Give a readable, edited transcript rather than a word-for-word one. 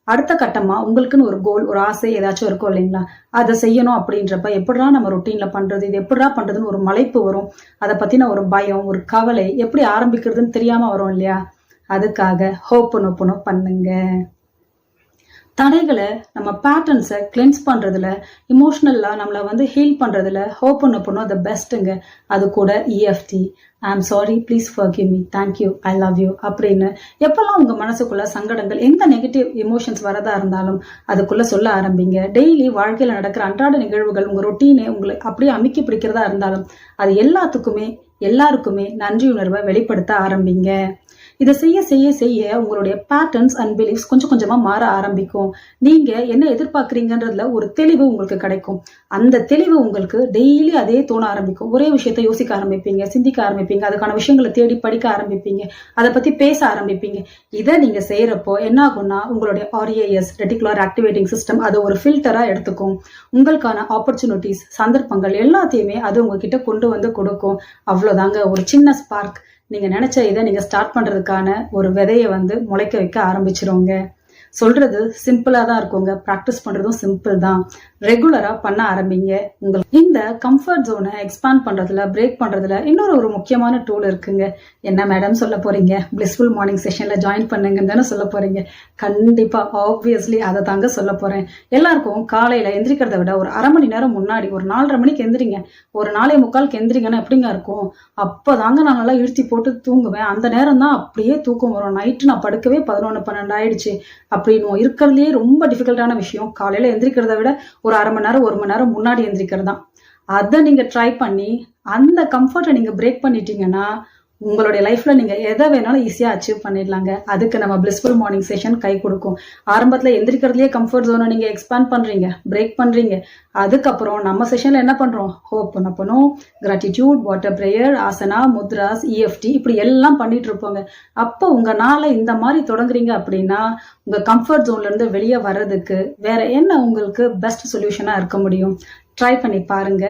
அடுத்த கட்டமா உங்களுக்குன்னு ஒரு கோல், ஒரு ஆசை ஏதாச்சும் இருக்கும் இல்லைங்களா? அதை செய்யணும் அப்படின்றப்ப எப்படிடா நம்ம ரொட்டீன்ல பண்றது, இது எப்படிடா பண்றதுன்னு ஒரு மலைப்பு வரும். அதை பத்தின ஒரு பயம், ஒரு கவலை, எப்படி ஆரம்பிக்கிறதுன்னு தெரியாம வரும் இல்லையா? அதுக்காக ஹோப்பனோப்பனோ பண்ணுங்க. தடைகளை, நம்ம பேட்டர்ன்ஸை கிளென்ஸ் பண்றதுல, இமோஷனலா நம்மளை ஹீல் பண்றதுல ஹோப்பனோப்பனோ த பெஸ்ட்டுங்க. அது கூட EFT, I'm sorry, please forgive me, thank you, I love you அப்படின்னு எப்பெல்லாம் உங்க மனசுக்குள்ள சங்கடங்கள், எந்த நெகட்டிவ் எமோஷன்ஸ் வரதா இருந்தாலும் அதுக்குள்ள சொல்ல ஆரம்பிங்க. டெய்லி வாழ்க்கையில நடக்கிற அன்றாட நிகழ்வுகள், உங்க ரொட்டீனே உங்களை அப்படியே அமுக்கி பிடிக்கிறதா இருந்தாலும் அது எல்லாருக்குமே நன்றி உணர்வை வெளிப்படுத்த ஆரம்பிங்க. இதை செய்ய செய்ய செய்ய உங்களுடைய பேட்டர்ன்ஸ் அண்ட் பிலீஃப்ஸ் கொஞ்சம் கொஞ்சமா மாற ஆரம்பிக்கும். நீங்க என்ன எதிர்பார்க்குறீங்கன்றதுல ஒரு தெளிவு உங்களுக்கு கிடைக்கும். அந்த தெளிவு உங்களுக்கு டெய்லி அதே தோண ஆரம்பிக்கும். ஒரே விஷயத்த யோசிக்க ஆரம்பிப்பீங்க, சிந்திக்க ஆரம்பிப்பீங்க, அதுக்கான விஷயங்களை தேடி படிக்க ஆரம்பிப்பீங்க, அதை பத்தி பேச ஆரம்பிப்பீங்க. இதை நீங்க செய்யறப்போ என்ன ஆகும்னா, உங்களுடைய RAS, ரெட்டிகுலர் ஆக்டிவேட்டிங் சிஸ்டம், அது ஒரு ஃபில்டரா எடுத்துக்கும். உங்களுக்கான ஆப்பர்ச்சுனிட்டிஸ், சந்தர்ப்பங்கள் எல்லாத்தையுமே அது உங்ககிட்ட கொண்டு வந்து கொடுக்கும். அவ்வளவுதாங்க, ஒரு சின்ன ஸ்பார்க். நீங்க நினைச்ச இதை நீங்க ஸ்டார்ட் பண்றதுக்கான ஒரு விதையை முளைக்க வைக்க ஆரம்பிச்சிருங்க. சொல்றது சிம்பிளா தான் இருக்குங்க, பிராக்டிஸ் பண்றதும் சிம்பிள் தான். ரெகுலரா பண்ண ஆரம்பிங்க. இந்த கம்ஃபர்ட் ஜோனை எக்ஸ்பேண்ட் பண்றதுல, பிரேக் பண்றதுல இன்னொரு முக்கியமான டூல் இருக்குங்க. என்ன மேடம் சொல்ல போறீங்க? பிளிஸ்ஃபுல் மார்னிங் செஷன்ல ஜாயின் பண்ணுங்கன்னு தானே சொல்ல போறீங்க? கண்டிப்பா, ஆப்வியஸ்லி அதை தாங்க சொல்ல போறேன். எல்லாருக்கும் காலையில எந்திரிக்கிறத விட ஒரு அரை மணி நேரம் முன்னாடி, ஒரு 4:30 மணிக்கு எந்திரிங்க, ஒரு 4:45 எந்திரிங்கன்னா எப்படிங்க இருக்கும்? அப்பதாங்க நான் நல்லா இழுத்தி போட்டு தூங்குவேன். அந்த நேரம் தான் அப்படியே தூக்கம் வரும். நைட்டு நான் படுக்கவே 11, 12 ஆயிடுச்சு அப்படின்னு இருக்கிறதுலயே ரொம்ப டிஃபிகல்ட்டான விஷயம் காலையில எந்திரிக்கிறத விட ஒரு அரை மணி நேரம், 1 மணி நேரம் முன்னாடி எந்திரிக்கிறது தான். அதை நீங்க ட்ரை பண்ணி அந்த கம்ஃபர்ட்டை நீங்க பிரேக் பண்ணிட்டீங்கன்னா உங்களுடைய லைஃப்ல நீங்க எதை வேணாலும் ஈஸியா அச்சீவ் பண்ணிடலாங்க. அதுக்கு நம்ம பிளிஸ்ஃபுல் மார்னிங் செஷன் கை கொடுக்கும். ஆரம்பத்துல எந்திரிக்கிறதுலயே கம்ஃபர்ட் ஜோனை நீங்க எக்ஸ்பேண்ட் பண்றீங்க, பிரேக் பண்றீங்க. அதுக்கப்புறம் நம்ம செஷன்ல என்ன பண்றோம்? Ho'oponopono, gratitude, water prayer, asana, mudras, EFT இப்படி எல்லாம் பண்ணிட்டு இருப்போங்க. அப்போ உங்க நாளை இந்த மாதிரி தொடங்குறீங்க அப்படின்னா உங்க கம்ஃபர்ட் ஜோன்ல இருந்து வெளியே வர்றதுக்கு வேற என்ன உங்களுக்கு பெஸ்ட் சொல்யூஷனா இருக்க முடியும்? ட்ரை பண்ணி பாருங்க.